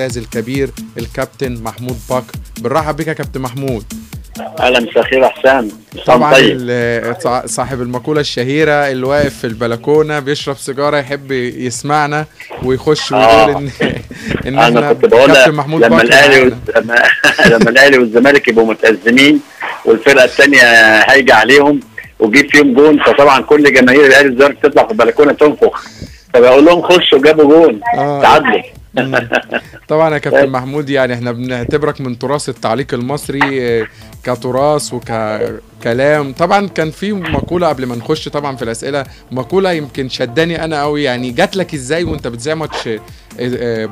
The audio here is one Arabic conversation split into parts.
الكبير الكابتن محمود بكر. بنرحب بك يا كابتن محمود. اهلا، مساء الخير يا حسام. طبعا صاحب المقولة الشهيرة اللي واقف في البلكونة بيشرب سيجارة يحب يسمعنا ويخش ويقول ان انا احنا كنت بقول كابتن محمود لما بكر لما الاهلي والزمالك يبقوا متأزمين والفرقة الثانية هايجة عليهم وجيب فيهم جون، فطبعا كل جماهير الاهلي والزمالك تطلع في البلكونة تنفخ، فبقول لهم خشوا جابوا جون تعادلوا. طبعا يا كابتن محمود، يعني احنا بنعتبرك من تراث التعليق المصري كتراث وككلام. طبعا كان في مقولة قبل ما نخش طبعا في الأسئلة، مقولة يمكن شداني أنا قوي، يعني جات لك ازاي وانت بتذيع ماتش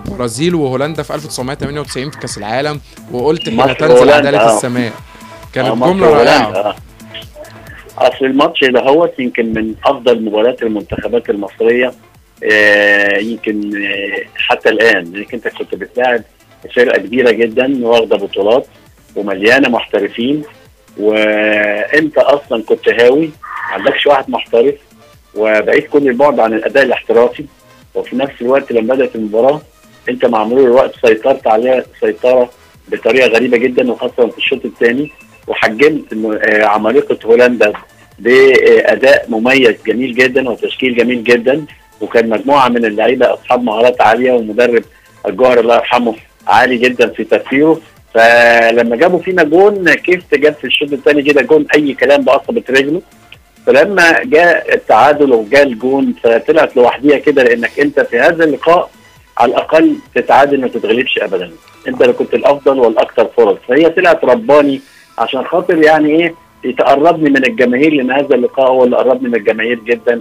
برازيل وهولندا في 1998 في كأس العالم وقلت حين تنزل عدالة السماء؟ كانت جملة رائعة. اصل الماتش ده يمكن من افضل مباريات المنتخبات المصرية، يمكن حتى الان، انك انت كنت بتلاعب فرقه كبيره جدا واخده بطولات ومليانه محترفين، وانت اصلا كنت هاوي، ما عندكش واحد محترف وبقيت كل البعد عن الاداء الاحترافي، وفي نفس الوقت لما بدات المباراه انت مع مرور الوقت سيطرت عليها سيطره بطريقه غريبه جدا، وخاصه في الشوط الثاني، وحجمت عمالقه هولندا باداء مميز جميل جدا وتشكيل جميل جدا، وكان مجموعه من اللعيبه اصحاب مهارات عاليه، ومدرب الجوهر الله يرحمه عالي جدا في تفكيره. فلما جابوا فينا جون كيف جاب في الشوط الثاني كده جون اي كلام بعصبه رجله، فلما جاء التعادل وجاء الجون فطلعت لوحديها كده، لانك انت في هذا اللقاء على الاقل تتعادل ما تتغلبش ابدا، انت اللي كنت الافضل والاكثر فرص، فهي طلعت رباني عشان خاطر يعني ايه يتقربني من الجماهير، لان هذا اللقاء هو اللي قربني من الجماهير جدا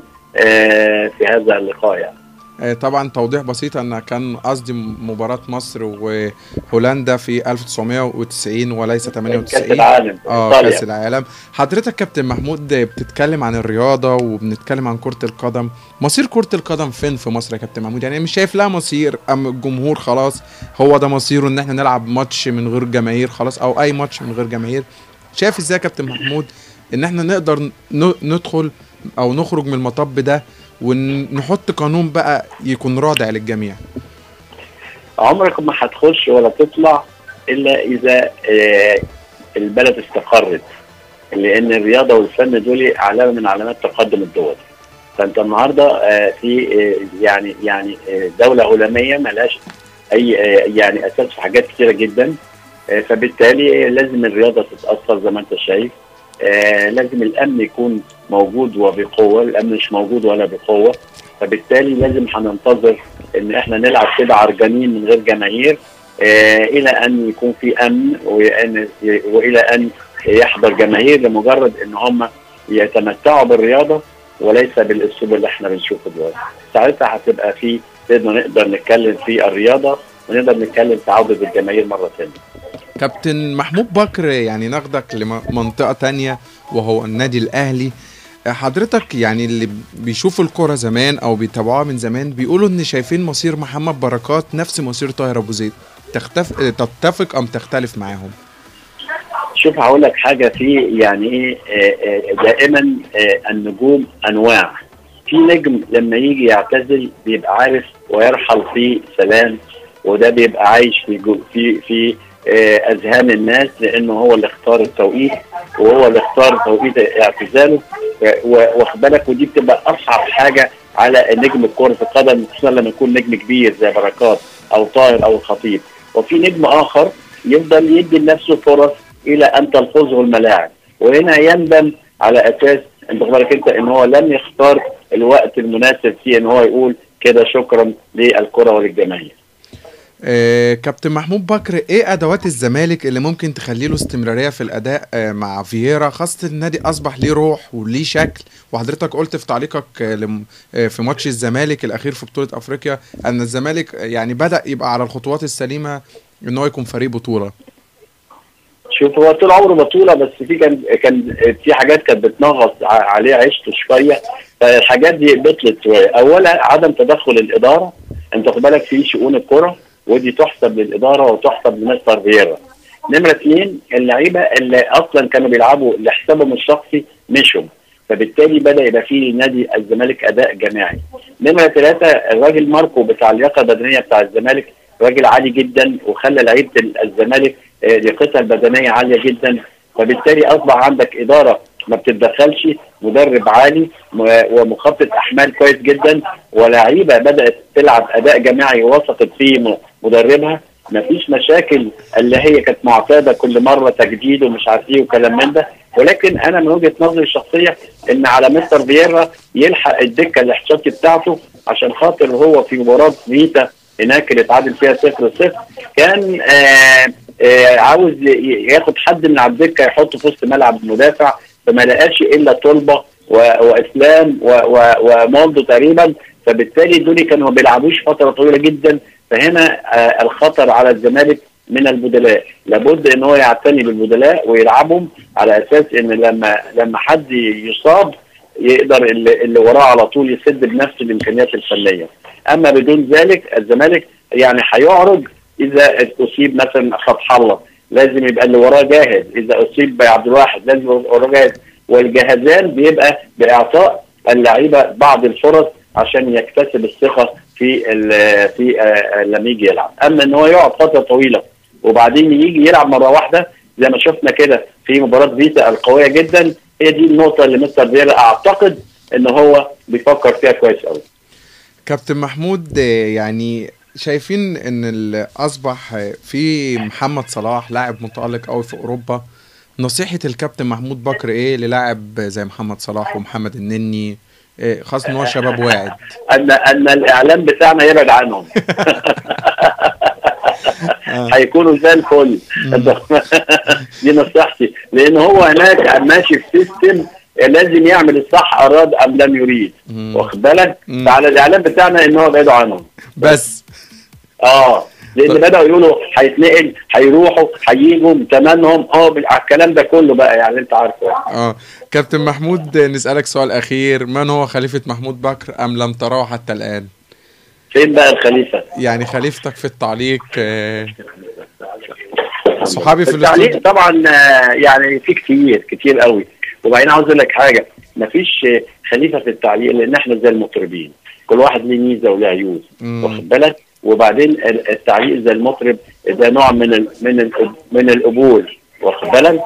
في هذا اللقاء. يعني طبعا توضيح بسيط، ان كان قصدي مباراة مصر وهولندا في 1990 وليس 98 كأس العالم. كأس العالم. حضرتك كابتن محمود بتتكلم عن الرياضة وبنتكلم عن كرة القدم، مصير كرة القدم فين في مصر يا كابتن محمود؟ يعني مش شايف لها مصير؟ ام الجمهور خلاص هو ده مصيره، ان احنا نلعب ماتش من غير جماهير خلاص، او اي ماتش من غير جماهير؟ شايف ازاي يا كابتن محمود ان احنا نقدر ندخل او نخرج من المطب ده ونحط قانون بقى يكون رادع للجميع؟ عمرك ما هتخش ولا تطلع الا اذا البلد استقرت، لان الرياضه والفن دول علامه من علامات تقدم الدول. فانت النهارده في يعني دوله عالميه ملهاش اي يعني اساس في حاجات كثيره جدا، فبالتالي لازم الرياضه تتاثر زي ما انت شايف، لازم الامن يكون موجود وبقوه، الامن مش موجود ولا بقوه، فبالتالي لازم هننتظر ان احنا نلعب كده عرجانين من غير جماهير الى ان يكون في امن، والى ان يحضر جماهير لمجرد ان هم يتمتعوا بالرياضه وليس بالاسلوب اللي احنا بنشوفه دلوقتي. ساعتها هتبقى في نقدر نتكلم في الرياضه ونقدر نتكلم في عوده الجماهير مره ثانيه. كابتن محمود بكر، يعني ناخدك لمنطقة تانية وهو النادي الأهلي. حضرتك يعني اللي بيشوفوا الكرة زمان أو بيتابعوها من زمان بيقولوا إن شايفين مصير محمد بركات نفس مصير طاهر أبو زيد، تتفق أم تختلف معاهم؟ شوف هقول لك حاجة، في يعني إيه دائما النجوم أنواع. في نجم لما يجي يعتزل بيبقى عارف ويرحل في سلام، وده بيبقى عايش في اذهان الناس، لانه هو اللي اختار التوقيت وهو اللي اختار توقيت اعتزاله، واخد بالك، ودي بتبقى اصعب حاجه على نجم الكره في القدم، خصوصا لما يكون نجم كبير زي بركات او طاهر او الخطيب. وفي نجم اخر يفضل يدي لنفسه فرص الى ان تلفظه الملاعب، وهنا يندم على اساس انت بالك انت ان هو لم يختار الوقت المناسب فيه ان هو يقول كده شكرا للكره وللجماهير. كابتن محمود بكر، ايه ادوات الزمالك اللي ممكن تخلي له استمراريه في الاداء مع فييرا، خاصه النادي اصبح ليه روح وليه شكل؟ وحضرتك قلت في تعليقك في ماتش الزمالك الاخير في بطوله افريقيا ان الزمالك يعني بدا يبقى على الخطوات السليمه ان هو يكون فريق بطوله. شوف هو طول عمره بطوله، بس كان في حاجات كانت بتنغص عليه عيشته شويه، فالحاجات دي بطلت شويه. اولا عدم تدخل الاداره، انت خد بالك، في شؤون الكره، ودي تحسب للاداره وتحسب لمستر فييرا. نمره اثنين، اللعيبه اللي اصلا كانوا بيلعبوا لحسابهم الشخصي مشوا، فبالتالي بدا يبقى في نادي الزمالك اداء جماعي. نمره ثلاثه، الراجل ماركو بتاع اللياقه البدنيه بتاع الزمالك راجل عالي جدا، وخلى لعيبه الزمالك لياقتها البدنيه عاليه جدا. فبالتالي اصبح عندك اداره ما بتتدخلش، مدرب عالي ومخطط احمال كويس جدا، ولاعيبه بدات تلعب اداء جماعي وثقت فيه مدربها. ما فيش مشاكل اللي هي كانت معتاده كل مره تجديد ومش عارف ايه وكلام من ده. ولكن انا من وجهه نظري الشخصيه ان على مستر فييرا يلحق الدكه الاحتياطي بتاعته، عشان خاطر هو في مباراه فيتا هناك اللي اتعادل فيها 0-0 كان عاوز ياخد حد من على الدكه يحطه في وسط ملعب المدافع، فما لقاش الا طلبه واسلام ومولدو تقريبا. فبالتالي دول كانوا ما بيلعبوش فتره طويله جدا. فهنا الخطر على الزمالك من البدلاء، لابد ان هو يعتني بالبدلاء ويلعبهم على اساس ان لما حد يصاب يقدر اللي وراه على طول يسد بنفس الامكانيات الفنيه. اما بدون ذلك الزمالك يعني هيعرج. اذا اصيب مثلا فتح الله لازم يبقى اللي وراه جاهز، اذا اصيب عبد الواحد لازم يبقى وراه جاهز. والجهازان بيبقى باعطاء اللعيبه بعض الفرص عشان يكتسب الثقه في لما يجي يلعب. اما ان هو يقعد فتره طويله وبعدين يجي يلعب مره واحده زي ما شفنا كده في مباراه فيتا القويه جدا، هي دي النقطه اللي مستر فييرا اعتقد ان هو بيفكر فيها كويس قوي. كابتن محمود، يعني شايفين ان اصبح في محمد صلاح لاعب متألق قوي في اوروبا، نصيحة الكابتن محمود بكر ايه للاعب زي محمد صلاح ومحمد النني، خاصة ان هو شباب واعد؟ ان الاعلام بتاعنا يبعد عنهم. هيكونوا زي الفل. دي نصيحتي، لان هو هناك ماشي في سيستم لازم يعمل الصح اراد ام لم يريد، واخد بالك؟ فعلى الاعلام بتاعنا ان هو يبعدوا عنهم بس. لان بداوا يقولوا هيتنقل، هيروحوا، هييجوا، ثمنهم الكلام ده كله بقى يعني انت عارفه. كابتن محمود، نسالك سؤال اخير، من هو خليفه محمود بكر ام لم تراه حتى الان؟ فين بقى الخليفه؟ يعني خليفتك في التعليق. صحابي في التعليق طبعا يعني في كتير قوي. وبعدين عاوز اقول لك حاجه، مفيش خليفه في التعليق، لان احنا زي المطربين كل واحد ليه ميزه وله عيوب، واخد بالك؟ وبعدين التعليق زي المطرب ده نوع من القبول، واخد بالك؟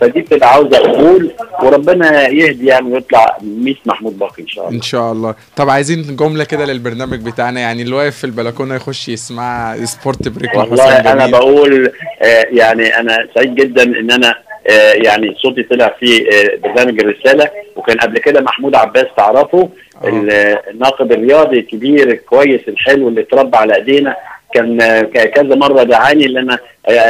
فدي بتبقى عاوزه قبول، وربنا يهدي يعني ويطلع 100 محمود بكر ان شاء الله. ان شاء الله. طب عايزين جمله كده للبرنامج بتاعنا، يعني اللي واقف في البلكونه يخش يسمع سبورت بريك. والله انا بقول يعني انا سعيد جدا ان انا يعني صوتي طلع في برنامج الرساله، وكان قبل كده محمود عباس تعرفه، الناقد الرياضي الكبير الكويس الحلو اللي اتربى على ايدينا، كان كذا مره دعاني ان انا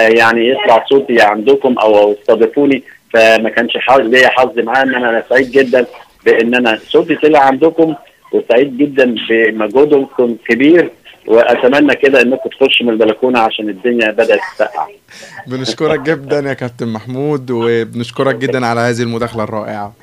يعني يطلع صوتي عندكم او استضيفوني، فما كانش ليا حظ معاه. ان انا سعيد جدا بان انا صوتي طلع عندكم، وسعيد جدا بمجهودكم كبير، واتمنى كده انكم تخشوا من البلكونه عشان الدنيا بدات تسقع. بنشكرك جدا يا كابتن محمود، وبنشكرك جدا على هذه المداخله الرائعه.